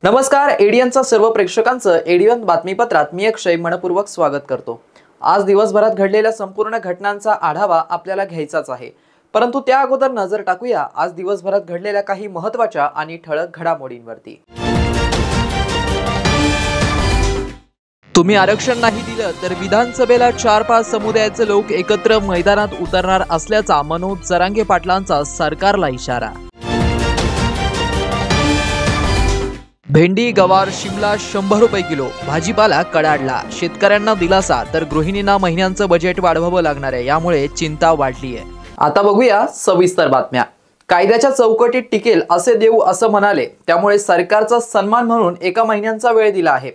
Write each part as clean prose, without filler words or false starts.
नमस्कार, एडियनचा सर्व प्रेक्षकांचं एडियन बातमीपत्रात मी अक्षय मनपूर्वक स्वागत करतो। आज दिवसभरात घडलेल्या संपूर्ण घटनांचा आढावा आपल्याला घ्यायचाच आहे, परंतु त्या अगोदर नजर टाकूया आज दिवसभरात घडलेल्या काही महत्त्वाच्या आणि ठळक घडामोडींवरती। तुम्ही आरक्षण नाही दिलं तर विधानसभेला 4-5 समुदायाचे लोक एकत्र मैदानात उतरणार असल्याचा मनोज जरांगे पाटलांचा सरकारला इशारा। भेंडी, गवार, शिमला 100 रुपये किलो, भाजीपाला कडाडला। शेतकऱ्यांना दिलासा तर गृहिणींना महिन्यांचं बजेट वाढवावं लागणार आहे, यामुळे चिंता वाढली आहे। आता बघूया सविस्तर बातम्या। कायद्याच्या चौकटीत टिकेल असे देऊ असं म्हणाले, त्यामुळे सरकारचा सन्मान म्हणून 1 महिन्यांचा वेळ दिला आहे।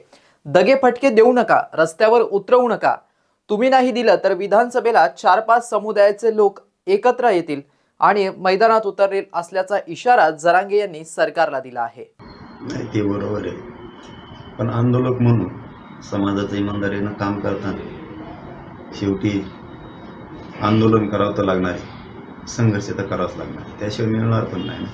दगे फटके देऊ नका, रस्त्यावर उतरवू नका। तुम्ही नाही दिलं तर विधानसभेला 4-5 समुदायाचे लोक एकत्र येतील आणि मैदानात उतरतील असल्याचा इशारा जरांगे यांनी सरकारला दिला आहे। नाही, ते बरोबर आहे, पण आंदोलक म्हणून समाजाचं इमानदारीनं काम करताना शेवटी आंदोलन करावं तर लागणार आहे, संघर्ष तर करावाच लागणार, त्याशिवाय मिळणार पण नाही ना।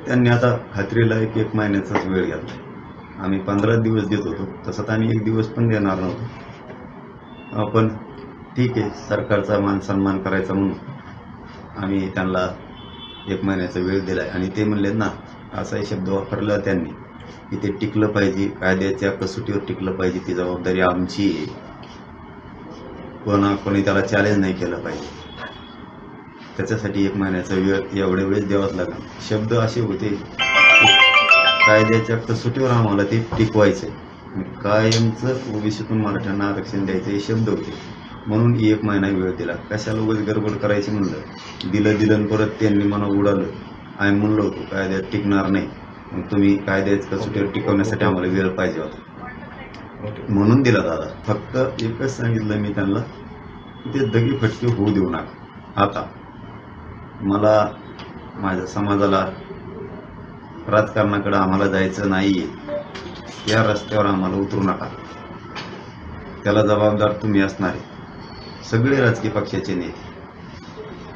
त्यांनी आता खात्रीला 1 महिन्याचाच वेळ घेतला। आम्ही 15 दिवस देत होतो, तसं तर आम्ही 1 दिवस पण देणार नव्हतो, पण ठीक आहे, सरकारचा मान सन्मान करायचा म्हणून आम्ही त्यांना 1 महिन्याचा वेळ दिला आहे। आणि ते म्हणले ना, असाही शब्द वापरला त्यांनी की ते टिकलं पाहिजे, कायद्याच्या कसोटीवर टिकलं पाहिजे, ती जबाबदारी आमची आहे, कोणी त्याला चॅलेंज नाही केलं पाहिजे, त्याच्यासाठी 1 महिन्याचा वेळ एवढ्या वेळेस द्यावाच लागेल। शब्द असे होते की कायद्याच्या कसोटीवर आम्हाला ते टिकवायचं आहे, कायमचं ओबीसीतून मराठ्यांना आरक्षण द्यायचं हे शब्द होते, म्हणून 1 महिना वेळ दिला। कशाला उगाच गडबड करायची म्हणलं, दिलं परत त्यांनी मला उडालं। आम्ही म्हणलो होतो कायद्यात टिकणार नाही, मग तुम्ही कायद्याच्या कसोटीवर टिकवण्यासाठी आम्हाला वेळ पाहिजे होता, म्हणून दिला दादा। फक्त एकच सांगितलं मी त्यांना, ते दगी फटके होऊ देऊ नका। आता मला माझ्या समाजाला राजकारणाकडे आम्हाला जायचं नाहीये, या रस्त्यावर आम्हाला उतरू नका, त्याला जबाबदार तुम्ही असणार आहे, सगळे राजकीय पक्षाचे नेते।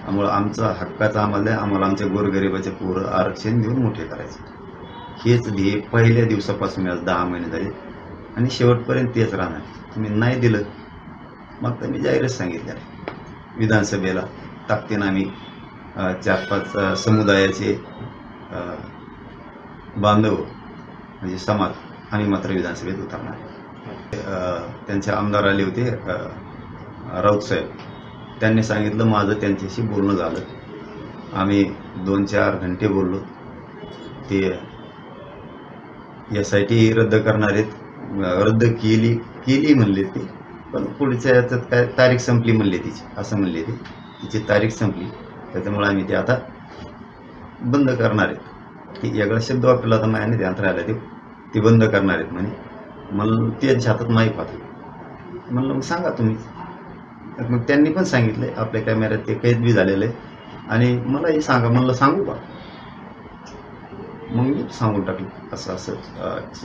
त्यामुळे आमचा हक्काचा आम्हाला आमच्या गोरगरिबाचे पोरं आरक्षण देऊन मोठे करायचे, हेच ध्येय पहिल्या दिवसापासून आज 10 महिने झाले आणि शेवटपर्यंत तेच राहणार। तुम्ही नाही दिलं मग तर मी जाहीरच सांगितलं, विधानसभेला ताकदीनं आम्ही 4-5 समुदायाचे बांधव म्हणजे समाज आम्ही मात्र विधानसभेत उतरणार। त्यांचे आमदार आले होते राऊत साहेब, त्यांनी सांगितलं माझं त्यांच्याशी बोलणं झालं, आम्ही 2-4 घंटे बोललो। ते SIT रद्द करणार आहेत, रद्द केली म्हणले ते, पण पुढच्या याच्यात काय तारीख संपली म्हणले तिची, असं म्हणले ते, तिची तारीख संपली, त्याच्यामुळे आम्ही ते आता बंद करणार आहेत। ती वेगळा शब्द वापरला तर माझ्याने ध्यानात राहिला, ते बंद करणार आहेत म्हणे। मला त्यांच्या हातात माहीत होतं, म्हणलं मग सांगा तुम्ही। मग त्यांनी पण सांगितलंय आपल्या कॅमेऱ्यात ते कैद बी झालेलं आहे, आणि मलाही सांगा, म्हणलं सांगू का, मग मी सांगून टाकलं असं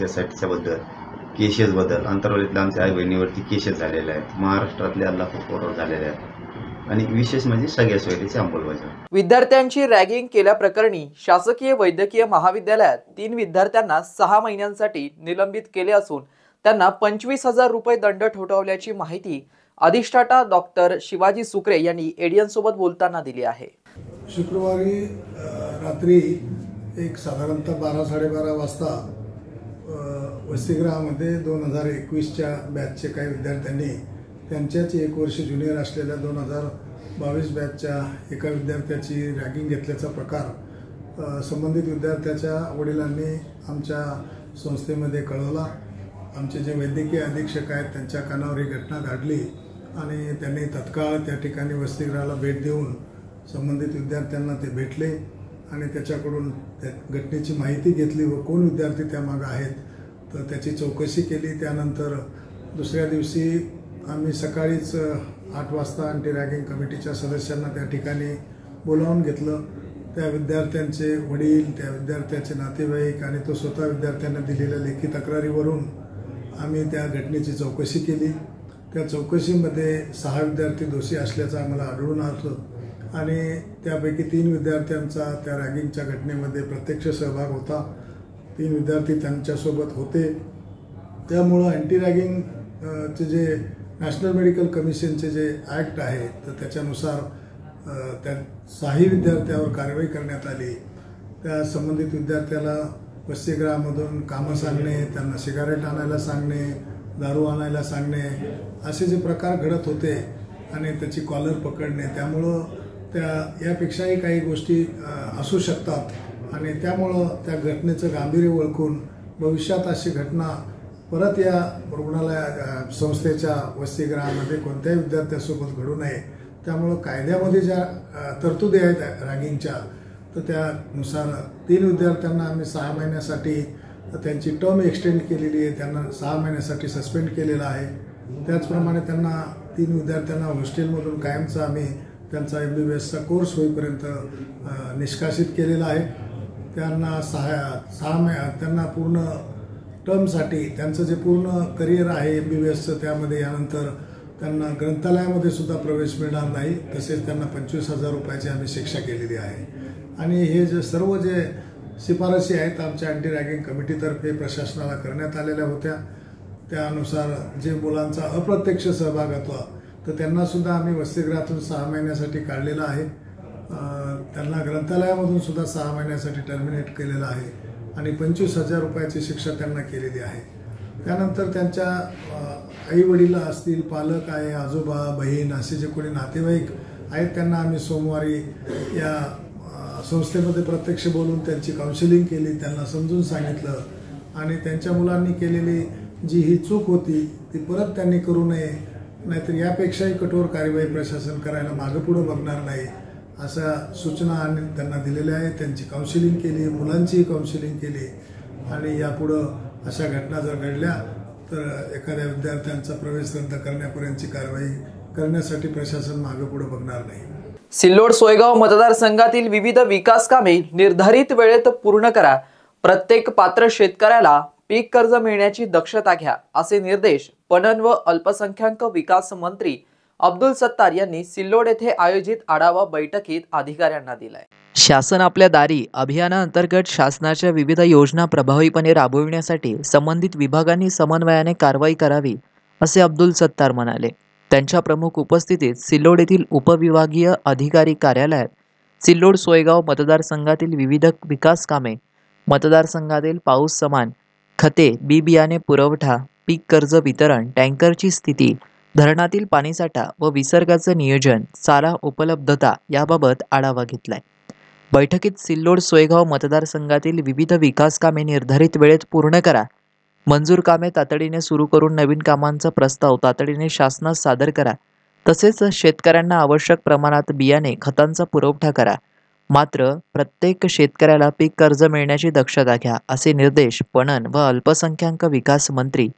SITच्या बद्दल, केसेस बद्दल। अंतरावलीतल्या आमच्या आई बहिणीवरती केसेस झालेल्या आहेत, महाराष्ट्रातल्या लाखो पोरावर झालेल्या आहेत, आणि विशेष म्हणजे सगळ्या सोयीची अंमलबजावणी। विद्यार्थ्यांची रॅगिंग केल्याप्रकरणी शासकीय वैद्यकीय महाविद्यालयात 3 विद्यार्थ्यांना 6 महिन्यांसाठी निलंबित केले असून त्यांना 25,000 रुपये दंड ठोठावल्याची माहिती अधिष्ठाता डॉक्टर शिवाजी सुकरे यांनी एडियन सोबत बोलताना दिली आहे। शुक्रवारी रात्री साधारणतः 12-12:30 वाजता वसतिगृहामध्ये 2021च्या बॅचचे काही विद्यार्थ्यांनी त्यांच्याच 1 वर्ष ज्युनियर असलेल्या 2022 बॅचच्या एका विद्यार्थ्याची रॅगिंग घेतल्याचा प्रकार संबंधित विद्यार्थ्याच्या वडिलांनी आमच्या संस्थेमध्ये कळवला। आमचे जे वैद्यकीय अधीक्षक आहेत त्यांच्या कानावर ही घटना घडली आणि त्यांनी तत्काळ त्या ठिकाणी वसतिगृहाला भेट देऊन संबंधित विद्यार्थ्यांना ते भेटले आणि त्याच्याकडून त्या घटनेची माहिती घेतली व कोण विद्यार्थी त्यामागे आहेत तर त्याची चौकशी केली। त्यानंतर दुसऱ्या दिवशी आम्ही सकाळीच 8 वाजता अँटी रॅगिंग कमिटीच्या सदस्यांना त्या ठिकाणी बोलावून घेतलं. त्या विद्यार्थ्यांचे वडील, त्या विद्यार्थ्याचे नातेवाईक आणि तो स्वतः विद्यार्थ्यांना दिलेल्या लेखी तक्रारीवरून आम्ही त्या घटनेची चौकशी केली. त्या चौकशीमध्ये 6 विद्यार्थी दोषी असल्याचं आम्हाला आढळून आलं आणि त्यापैकी 3 विद्यार्थ्यांचा त्या रॅगिंगच्या घटनेमध्ये प्रत्यक्ष सहभाग होता. 3 विद्यार्थी त्यांच्यासोबत होते. त्यामुळं अँटी रॅगिंगचे जे नॅशनल मेडिकल कमिशनचे जे ॲक्ट आहे तर त्याच्यानुसार त्या 6 विद्यार्थ्यावर कारवाई करण्यात आली. त्या संबंधित विद्यार्थ्याला वसतिगृहामधून कामं सांगणे, त्यांना सिगारेट आणायला सांगणे, दारू आणायला सांगणे असे जे प्रकार घडत होते आणि त्याची कॉलर पकडणे, त्यामुळं यापेक्षाही काही गोष्टी असू शकतात आणि त्यामुळं त्या घटनेचं गांभीर्य ओळखून भविष्यात अशी घटना परत या रुग्णालय संस्थेच्या वसतिगृहामध्ये कोणत्याही विद्यार्थ्यासोबत घडू नये. त्यामुळं कायद्यामध्ये ज्या तरतुदी आहेत रॅगिंगच्या तर त्यानुसार 3 विद्यार्थ्यांना आम्ही 6 महिन्यासाठी त्यांची टर्म एक्सटेंड केलेली आहे. त्यांना 6 महिन्यासाठी सस्पेंड केलेलं आहे. त्याचप्रमाणे त्यांना 3 विद्यार्थ्यांना हॉस्टेलमधून कायमचा आम्ही त्यांचा MBBSचा कोर्स होईपर्यंत निष्कासित केलेला आहे. त्यांना त्यांना पूर्ण टर्मसाठी त्यांचं जे पूर्ण करिअर आहे MBBSचं त्यामध्ये यानंतर त्यांना ग्रंथालयामध्ये सुद्धा प्रवेश मिळणार नाही. तसेच त्यांना 25,000 रुपयाची आम्ही शिक्षा केलेली आहे. आणि हे जे सर्व जे शिफारसी आहेत आमच्या अँटी रॅगिंग कमिटीतर्फे प्रशासनाला करण्यात आलेल्या होत्या. त्यानुसार जे मुलांचा अप्रत्यक्ष सहभाग होता तर त्यांना सुद्धा आम्ही वसतिगृहातून 6 महिन्यासाठी काढलेलं आहे. त्यांना ग्रंथालयामधून सुद्धा 6 महिन्यासाठी टर्मिनेट केलेलं आहे आणि 25,000 रुपयाची शिक्षा त्यांना केलेली आहे. त्यानंतर त्यांच्या आई वडील असतील, पालक आहे, आजोबा, बहीण असे जे कोणी नातेवाईक आहेत त्यांना आम्ही सोमवारी या संस्थेमध्ये प्रत्यक्ष बोलून त्यांची काउन्सिलिंग केली, त्यांना समजून सांगितलं आणि त्यांच्या मुलांनी केलेली जी ही चूक होती ती परत त्यांनी करू नये, नाहीतर यापेक्षाही कठोर कार्यवाही प्रशासन करायला मागं पुढं बघणार नाही अशा सूचना आम्ही त्यांना दिलेल्या आहेत. त्यांची काउन्सिलिंग केली, मुलांचीही काउन्सिलिंग केली आणि यापुढं अशा घटना जर घडल्या तर एखाद्या विद्यार्थ्यांचा प्रवेश रद्द करण्यापर्यंतची कारवाई करण्यासाठी प्रशासन मागं पुढं बघणार नाही. सिल्लोड सोयगाव मतदारसंघातील विविध विकास कामे निर्धारित वेळेत पूर्ण करा. प्रत्येक पात्र शेतकऱ्याला पीक कर्ज मिळण्याची दक्षता घ्या असे निर्देश पणन व अल्पसंख्याक विकास मंत्री अब्दुल सत्तार यांनी सिल्लोड येथे आयोजित आढावा बैठकीत अधिकाऱ्यांना दिलाय. शासन आपल्या दारी अभियानाअंतर्गत शासनाच्या विविध योजना प्रभावीपणे राबविण्यासाठी संबंधित विभागांनी समन्वयाने कारवाई करावी असे अब्दुल सत्तार म्हणाले. त्यांच्या प्रमुख उपस्थितीत सिल्लोड येथील उपविभागीय अधिकारी कार्यालयात सिल्लोड सोयगाव मतदारसंघातील विविध विकास कामे, मतदारसंघातील पाऊस समान, खते, बी बियाणे पुरवठा, पीक कर्ज वितरण, टँकरची स्थिती, धरणातील पाणीसाठा व विसर्गाचं नियोजन, चारा उपलब्धता याबाबत आढावा घेतलाय. बैठकीत सिल्लोड सोयगाव मतदारसंघातील विविध विकास कामे निर्धारित वेळेत पूर्ण करा, मंजूर कामे तातडीने सुरू करून नवीन कामांचा प्रस्ताव तातडीने शासनास सादर करा, तसेच शेतकऱ्यांना आवश्यक प्रमाणात बियाणे, खतांचा पुरवठा करा. मात्र प्रत्येक शेतकऱ्याला पीक कर्ज मिळण्याची दक्षता घ्या असे निर्देश पणन व अल्पसंख्याक विकास मंत्री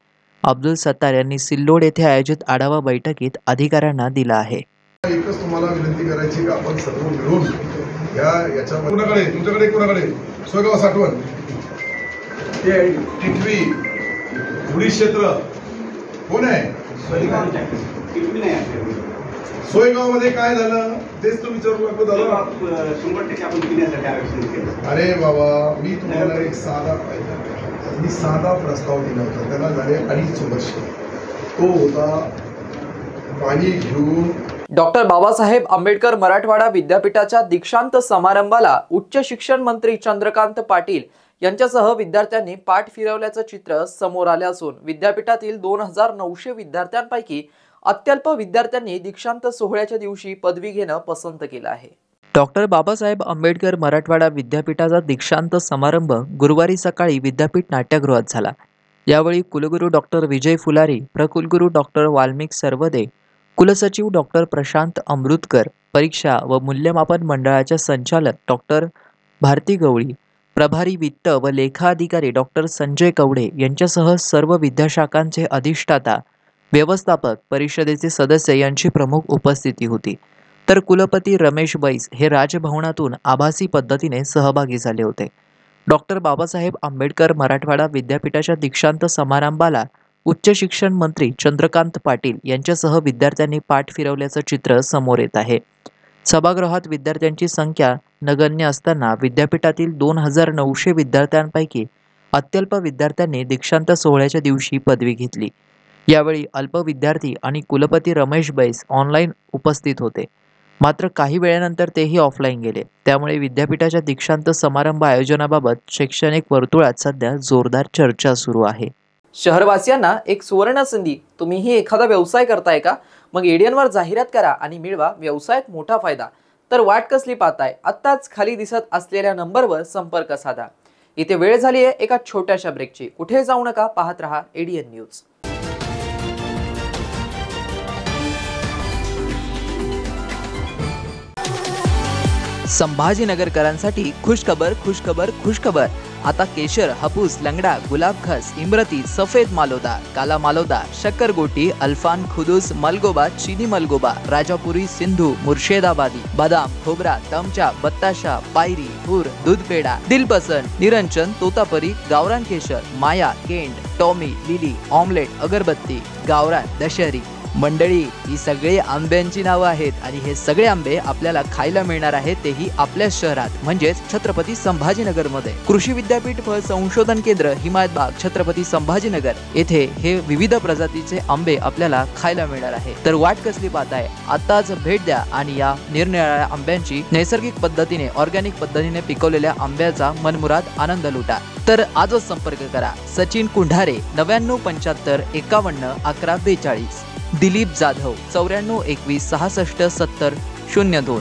अब्दुल सत्तार यांनी सिल्लोड येथे आयोजित आढावा बैठकीत अधिकाऱ्यांना दिला आहे. एकच तुम्हाला विनंती करायची की आपण सर्व मिळून याच्या तुमच्याकडे सोयगाव साठवण, टिटवी, उडी क्षेत्र कोण आहे? सोयगाव मध्ये काय झालं तेच तुम्ही विचारू नको. झालं 100% आपण पिण्यासाठी आरक्षण केलं. अरे बाबा, मी तुम्हाला एक साधा प्रस्ताव दिला होता, त्याला झाले 2.5 वर्ष. तो होता पाणी घेऊन. डॉक्टर बाबासाहेब आंबेडकर मराठवाडा विद्यापीठाच्या दीक्षांत समारंभाला उच्च शिक्षण मंत्री चंद्रकांत पाटील यांच्यासह विद्यार्थ्यांनी पाठ फिरवल्याचं चित्र समोर आले असून विद्यापीठातील 2900 विद्यार्थ्यांपैकी अत्यल्प विद्यार्थ्यांनी दीक्षांत सोहळ्याच्या दिवशी पदवी घेणं पसंत केलं आहे. डॉक्टर बाबासाहेब आंबेडकर मराठवाडा विद्यापीठाचा दीक्षांत समारंभ गुरुवारी सकाळी विद्यापीठ नाट्यगृहात झाला. यावेळी कुलगुरू डॉक्टर विजय फुलारी, प्रकुलगुरू डॉक्टर वाल्मिक सरवदे, कुलसचिव डॉक्टर प्रशांत अमृतकर, परीक्षा व मूल्यमापन मंडळाच्या संचालक डॉक्टर भारती गवळी, प्रभारी वित्त व लेखा अधिकारी डॉक्टर संजय कवडे यांच्यासह सर्व विद्याशाखांचे अधिष्ठाता व्यवस्थापक परिषदेचे सदस्य यांची प्रमुख उपस्थिती होती. तर कुलपती रमेश बैस हे राजभवनातून आभासी पद्धतीने सहभागी झाले होते. डॉक्टर बाबासाहेब आंबेडकर मराठवाडा विद्यापीठाच्या दीक्षांत समारंभाला उच्च शिक्षण मंत्री चंद्रकांत पाटील यांच्यासह विद्यार्थ्यांनी पाठ फिरवल्याचं चित्र समोर येत आहे. सभागृहात विद्यार्थ्यांची संख्या नगण्य असताना विद्यापीठातील 2900 विद्यार्थ्यांपैकी अत्यल्प विद्यार्थ्यांनी दीक्षांत सोहळ्याच्या दिवशी पदवी घेतली. यावेळी अल्प विद्यार्थी आणि कुलपती रमेश बैस ऑनलाईन उपस्थित होते. मात्र काही वेळानंतर तेही ऑफलाईन गेले. त्यामुळे विद्यापीठाच्या दीक्षांत समारंभ आयोजनाबाबत शैक्षणिक वर्तुळात सध्या जोरदार चर्चा सुरू आहे. शहरवासियांना एक सुवर्ण संधी. तुम्हीही एखादा व्यवसाय करताय का? मग एडियनवर जाहिरात करा आणि मिळवा व्यवसायात मोठा फायदा. तर वाट कसली पाहताय? आत्ताच खाली दिसत असलेल्या नंबरवर संपर्क साधा. इथे वेळ झाली आहे एका छोट्याशा ब्रेकची. कुठे जाऊ नका, पाहत रहा एडियन न्यूज. संभाजीनगरकरांसाठी खुशखबर खुशखबर खुशखबर. आता केशर, हापूस, लंगडा, गुलाब खस, इमरती, सफेद मालोदा, काला मालोदा, शक्करगोटी, अल्फान, खुदूस, मलगोबा, चीनी मलगोबा, राजापुरी, सिंधू, मुर्शेदाबादी, बदाम, खोबरा, तमचा, बत्ताशा, पायरी, हुर, दूध पेडा, दिलपसंद, निरंजन, तोतापरी, गावरान केशर, माया, केंड, टॉमी, लिली, ऑमलेट, अगरबत्ती, गावरान, दशहरी. मंडळी, ही सगळी आंब्यांची नावं आहेत आणि हे सगळे आंबे आपल्याला खायला मिळणार आहेत, तेही आपल्या शहरात म्हणजेच छत्रपती संभाजीनगरमध्ये. कृषी विद्यापीठ फळ संशोधन केंद्र, हिमायतबाग, छत्रपती संभाजीनगर येथे हे विविध प्रजातीचे आंबे आपल्याला खायला मिळणार आहे. तर वाट कसली पाहताय? आताच भेट द्या आणि या निरनिराळ्या आंब्यांची नैसर्गिक पद्धतीने, ऑर्गॅनिक पद्धतीने पिकवलेल्या आंब्याचा मनमुराद आनंद लुटा. तर आजच संपर्क करा. सचिन कुंढारे 9975 51 11 42, दिलीप जाधव 94 21 66 70 02,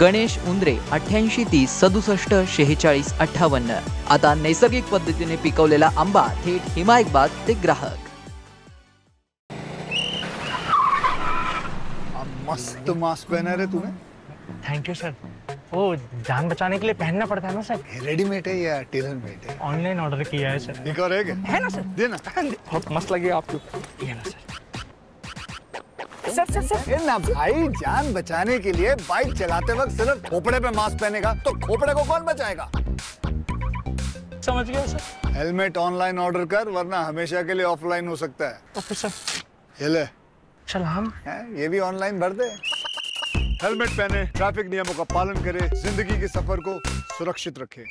गणेश उंद्रे 88 30 67 46 58. आता नैसर्गिक पद्धतीने पिकवलेला आंबा थेट हिमायतबाग ते ग्राहक. मस्त मास्क पहना रे तूने. Thank you sir. वो जान बचाने के लिए पहनना पड़ता है ना सर. रेडीमेड है या टेलर मेड है? ऑनलाइन ऑर्डर किया है सर. एक और है ना सर. देना. बहुत मस्त लगे आपको. ये ना सर. सर ना भाई, जान बचाने के लिए बाइक चलाते वक्त सिर्फ खोपड़े पे मास्क पहनेगा तो खोपड़े को कौन बचाएगा? समझ गया सर. हेलमेट ऑनलाइन ऑर्डर कर, वरना हमेशा के लिए ऑफलाइन हो सकता है. Okay sir. ये ले. चल हम ये भी ऑनलाइन भर दे. हेलमेट पहने, ट्रैफिक नियमों का पालन करे, जिंदगी के सफर को सुरक्षित रखे.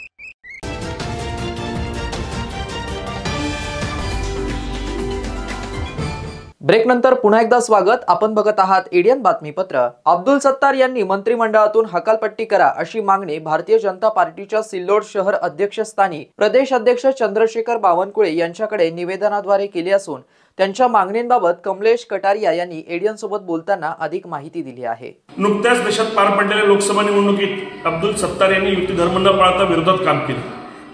ब्रेक नंतर पुन्हा एकदा स्वागत. आपण बघत आहात एडियन बातमीपत्र. अब्दुल सत्तार यांनी मंत्रिमंडळातून हकालपट्टी करा अशी मागणी भारतीय जनता पार्टीच्या सिल्लोड शहर अध्यक्षस्थानी प्रदेश अध्यक्ष चंद्रशेखर बावनकुळे यांच्याकडे निवेदनाद्वारे केली असून त्यांच्या मागणींबाबत कमलेश कटारिया यांनी एडियन सोबत बोलताना अधिक माहिती दिली आहे. नुकत्याच देशात पार पडलेल्या लोकसभा निवडणुकीत अब्दुल सत्तार यांनी युती धर्म न पाळता विरोधात काम केलं.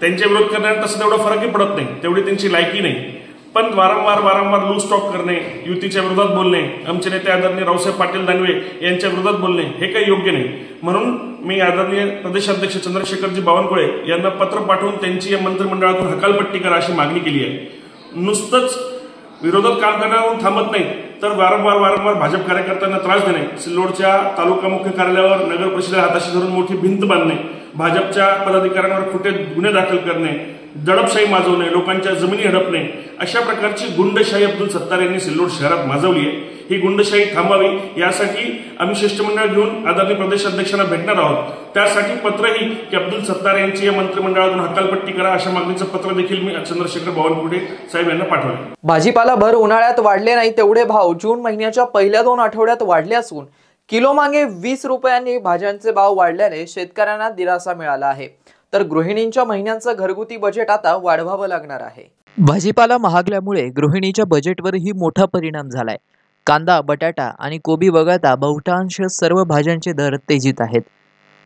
त्यांच्या विरोध करण्यात तसं तेवढा फरकही पडत नाही, तेवढी त्यांची लायकी नाही. पण वारंवार लूज टॉक करणे, युतीच्या विरोधात बोलणे, आमचे नेते आदरणीय रावसाहेब पाटील दानवे यांच्या विरोधात बोलणे हे काही योग्य नाही. म्हणून मी आदरणीय प्रदेशाध्यक्ष चंद्रशेखरजी बावनकुळे यांना पत्र पाठवून त्यांची या मंत्रिमंडळातून हकालपट्टी करा अशी मागणी केली आहे. नुसतंच विरोधात काम करण्यावरून थांबत नाही, तर वारंवार भाजप कार्यकर्त्यांना त्रास देणे, सिल्लोडच्या तालुका मुख्य कार्यालयावर नगर परिषदेला हाताशी धरून मोठी भिंत बांधणे, भाजपच्या पदाधिकाऱ्यांवर खोटे गुन्हे दाखल करणे, दडपशाही माजवणे, लोकांच्या जमिनी हडपणे, अशा प्रकारची गुंडशाही अब्दुल सत्तार यांनी सिल्लोड शहरात माजवली आहे. ही गुंडशाही थांबावी यासाठी आम्ही शिष्टमंडळ घेऊन आदरणीय प्रदेशाध्यक्षांना भेटणार आहोत. त्यासाठी पत्रही की अब्दुल सत्तार यांची या मंत्रिमंडळातून हकालपट्टी करा अशा मागणीचं पत्र देखील मी चंद्रशेखर बावनकुळे साहेब यांना पाठवले. भाजीपाला भर उन्हाळ्यात वाढले नाही तेवढे भाव जून महिन्याच्या पहिल्या 2 आठवड्यात वाढले असून किलो मागे 20 रुपयांनी भाज्यांचे भाव वाढल्याने शेतकऱ्यांना दिलासा मिळाला आहे. तर गृहिणींच्या महिन्यांचं घरगुती बजेट आता वाढवावं लागणार आहे. भाजीपाला महागल्यामुळे गृहिणीच्या बजेटवरही मोठा परिणाम झालाय. कांदा, बटाटा आणि कोबी वगळता बहुतांश सर्व भाज्यांचे दर तेजीत आहेत.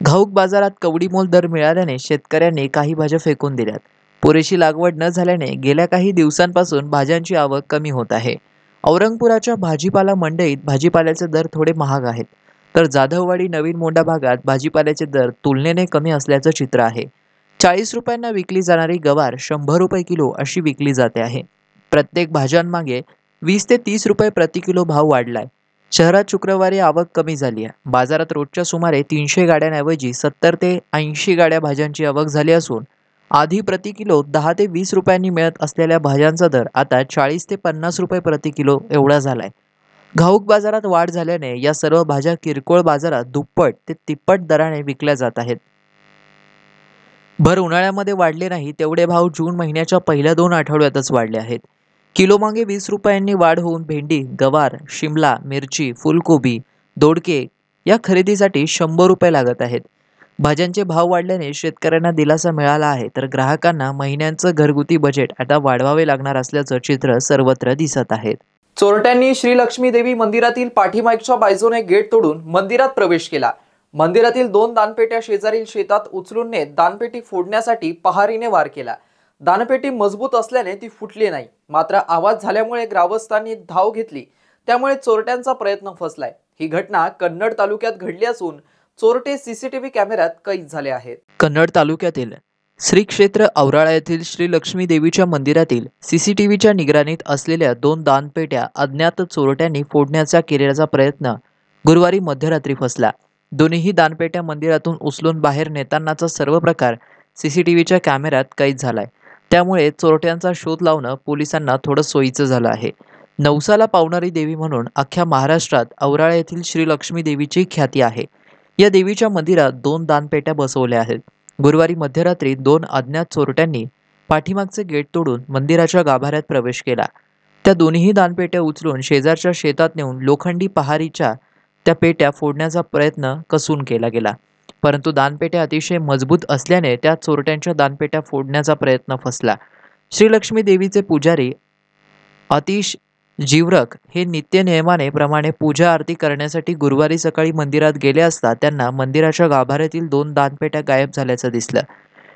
घाऊक बाजारात कवडीमोल दर मिळाल्याने शेतकऱ्यांनी काही भाज्या फेकून दिल्यात. पुरेशी लागवड न झाल्याने गेल्या काही दिवसांपासून भाज्यांची आवक कमी होत आहे. औरंगपुराच्या भाजीपाला मंडईत भाजीपाल्याचे दर थोडे महाग आहेत, तर जाधववाडी नवीन मोंढा भागात भाजीपाल्याचे दर तुलनेने कमी असल्याचं चित्र आहे. 40 रुपयांना विकली जाणारी गवार 100 रुपये किलो अशी विकली जाते आहे. प्रत्येक भाज्यांमागे 20 ते 30 रुपये प्रति किलो भाव वाढलाय. शहरात शुक्रवारी आवक कमी झाली आहे. बाजारात रोजच्या सुमारे 300 गाड्यांऐवजी 70 ते 80 गाड्या भाज्यांची आवक झाली असून आधी प्रति किलो 10 ते 20 रुपयांनी मिळत असलेल्या भाज्यांचा दर आता 40 ते 50 रुपये प्रति किलो एवढा झालाय. घाऊक बाजारात वाढ झाल्याने या सर्व भाज्या किरकोळ बाजारात दुप्पट ते तिप्पट दराने विकल्या जात आहेत. भर उन्हाळ्यामध्ये वाढले नाही तेवढे भाव जून महिन्याच्या पहिल्या 2 आठवड्यातच वाढले आहेत. किलोमागे 20 रुपयांनी वाढ होऊन भेंडी, गवार, शिमला मिरची, फुलकोबी, दोडके या खरेदीसाठी 100 रुपये लागत आहेत. भाज्यांचे भाव वाढल्याने शेतकऱ्यांना दिलासा मिळाला आहे, तर ग्राहकांना महिन्यांचं घरगुती बजेट आता वाढवावे लागणार असल्याचं चित्र सर्वत्र दिसत आहे. चोरट्यांनी श्री लक्ष्मी देवी मंदिरातील पाठीमागच्या बाजूने गेट तोडून मंदिरात प्रवेश केला. मंदिरातील 2 दानपेट्या शेजारील शेतात उचलून नेत दानपेटी फोडण्यासाठी पहारीने वार केला. दानपेटी मजबूत असल्याने ती फुटली नाही. मात्र आवाज झाल्यामुळे ग्रामस्थांनी धाव घेतली, त्यामुळे चोरट्यांचा प्रयत्न फसलाय. ही घटना कन्नड तालुक्यात घडली असून चोरटे सीसीटीव्ही कॅमेऱ्यात कैद झाले आहेत. कन्नड तालुक्यातील श्री क्षेत्र औराळा येथील श्री लक्ष्मी देवीच्या मंदिरातील सीसीटीव्हीच्या निगराणीत असलेल्या 2 दानपेट्या अज्ञात चोरट्यांनी फोडण्याचा केलेला प्रयत्न गुरुवारी मध्यरात्री फसला. दोन्ही दानपेट्या मंदिरातून उचलून बाहेर नेतानाचा सर्व प्रकार सीसीटीव्हीच्या कॅमेऱ्यात कैद झालाय. त्यामुळे चोरट्यांचा शोध लावणं पोलिसांना थोडं सोयीचं झालं आहे. नवसाला पावणारी देवी म्हणून अख्ख्या महाराष्ट्रात औराळा येथील श्री लक्ष्मी देवीची ख्याती आहे. या देवीच्या मंदिरात 2 दानपेट्या बसवल्या आहेत. गुरुवारी मध्यरात्री 2 अज्ञात चोरट्यांनी पाठीमागचे गेट तोडून मंदिराच्या गाभाऱ्यात प्रवेश केला. त्या दोन्ही दानपेट्या उचलून शेजारच्या शेतात नेऊन लोखंडी पहारीच्या त्या पेट्या फोडण्याचा प्रयत्न कसून केला गेला. परंतु दानपेट्या अतिशय मजबूत असल्याने त्या चोरट्यांच्या दानपेट्या फोडण्याचा प्रयत्न फसला. श्री लक्ष्मी देवीचे पुजारी अतिश जीवरक हे नित्य नियमाने प्रमाणे पूजा आरती करण्यासाठी गुरुवारी सकाळी मंदिरात गेले असता त्यांना मंदिराच्या गाभाऱ्यातील 2 दानपेट्या गायब झाल्याचं दिसलं.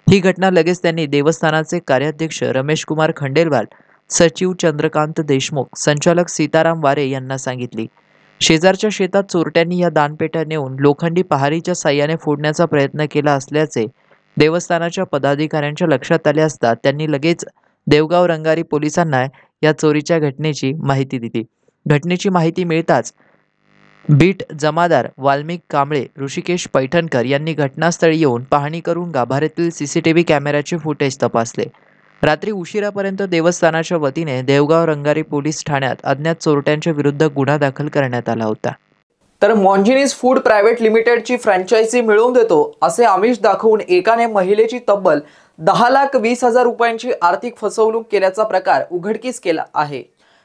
ही घटना लगेच त्यांनी देवस्थानाचे कार्याध्यक्ष रमेश कुमार खंडेलवाल, सचिव चंद्रकांत देशमुख, संचालक सीताराम वारे यांना सांगितली. शेजारच्या शेतात चोरट्यांनी या दानपेट्या नेऊन लोखंडी पहारीच्या साह्याने फोडण्याचा प्रयत्न केला असल्याचे देवस्थानाच्या पदाधिकाऱ्यांच्या लक्षात आले असता त्यांनी लगेच देवगाव रंगारी पोलिसांना या चोरीच्या घटनेची माहिती दिली. घटनेची माहिती मिळताच बीट जमादार वाल्मिक कांबळे, ऋषिकेश पैठणकर यांनी घटनास्थळी येऊन पाहणी करून गाभाऱ्यातील सीसीटीव्ही कॅमेऱ्याचे फुटेज तपासले. रात्री उशिरापर्यंत देवस्थानाच्या वतीने देवगाव रंगारी पोलीस ठाण्यात अज्ञात चोरट्यांच्या विरुद्ध गुन्हा दाखल करण्यात आला होता. तर मॉन्जिनीज फूड प्रायव्हेट लिमिटेडची फ्रँचायझी मिळवून देतो असे आमिष दाखवून एकाने महिलेची तब्बल 10,20,000 रुपयांची आर्थिक फसवणूक केल्याचा प्रकार उघडकीस केला आहे.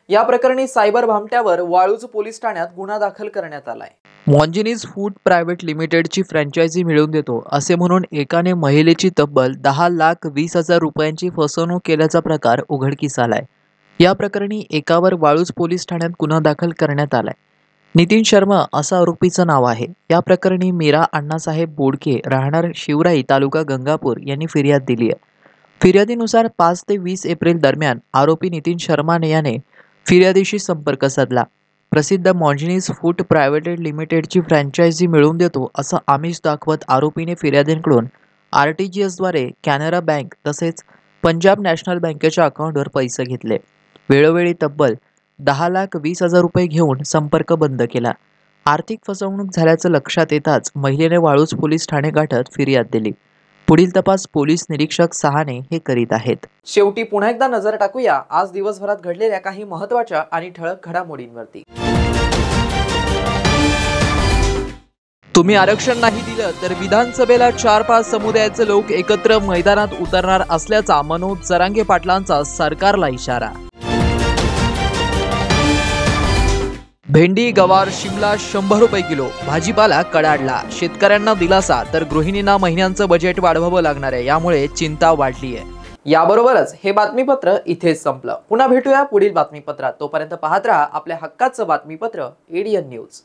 या प्रकरणी सायबर भामट्यावर वाळूज पोलीस ठाण्यात गुन्हा दाखल करण्यात आलाय. मॉन्जिनीज फूड प्रायव्हेट लिमिटेडची फ्रँचायझी मिळवून देतो असे म्हणून एकाने महिलेची तब्बल 10,20,000 रुपयांची फसवणूक केल्याचा प्रकार उघडकीस आलाय. या प्रकरणी एकावर वाळूज पोलीस ठाण्यात गुन्हा दाखल करण्यात आलाय. नितीन शर्मा असं आरोपीचं नाव आहे. या प्रकरणी मीरा अण्णासाहेब बोडके राहणार शिवराई तालुका गंगापूर यांनी फिर्याद दिली आहे. फिर्यादीनुसार 5 ते 20 एप्रिल दरम्यान आरोपी नितीन शर्मा याने फिर्यादीशी संपर्क साधला. प्रसिद्ध मॉन्जिनीज फूड प्रायव्हेट लिमिटेडची फ्रँचायझी मिळवून देतो असं आमिष दाखवत आरोपीने फिर्यादींकडून RTGSद्वारे कॅनरा बँक तसेच पंजाब नॅशनल बँकेच्या अकाउंटवर पैसे घेतले. वेळोवेळी तब्बल 10,20,000 रुपये घेऊन संपर्क बंद केला. आर्थिक फसवणूक झाल्याचं लक्षात येताच महिलेने वाळूज पोलीस ठाणे गाठत फिर्याद दिली. पुढील तपास पोलीस निरीक्षक सहाने हे करीत आहेत. शेवटी पुन्हा एकदा नजर टाकूया आज दिवसभरात घडलेल्या काही महत्त्वाच्या आणि ठळक घडामोडींवरती. तुम्ही आरक्षण नाही दिलं तर विधानसभेला 4-5 समुदायाचे लोक एकत्र मैदानात उतरणार असल्याचा मनोज जरांगे पाटलांचा सरकारला इशारा. भेंडी, गवार, शिमला 100 रुपये किलो. भाजीपाला कडाडला. शेतकऱ्यांना दिलासा तर गृहिणींना महिन्यांचं बजेट वाढवावं लागणार आहे, यामुळे चिंता वाढली आहे. याबरोबरच हे बातमीपत्र इथेच संपलं. पुन्हा भेटूया पुढील बातमीपत्रात. तोपर्यंत पाहत राहा आपल्या हक्काचं बातमीपत्र ADN न्यूज.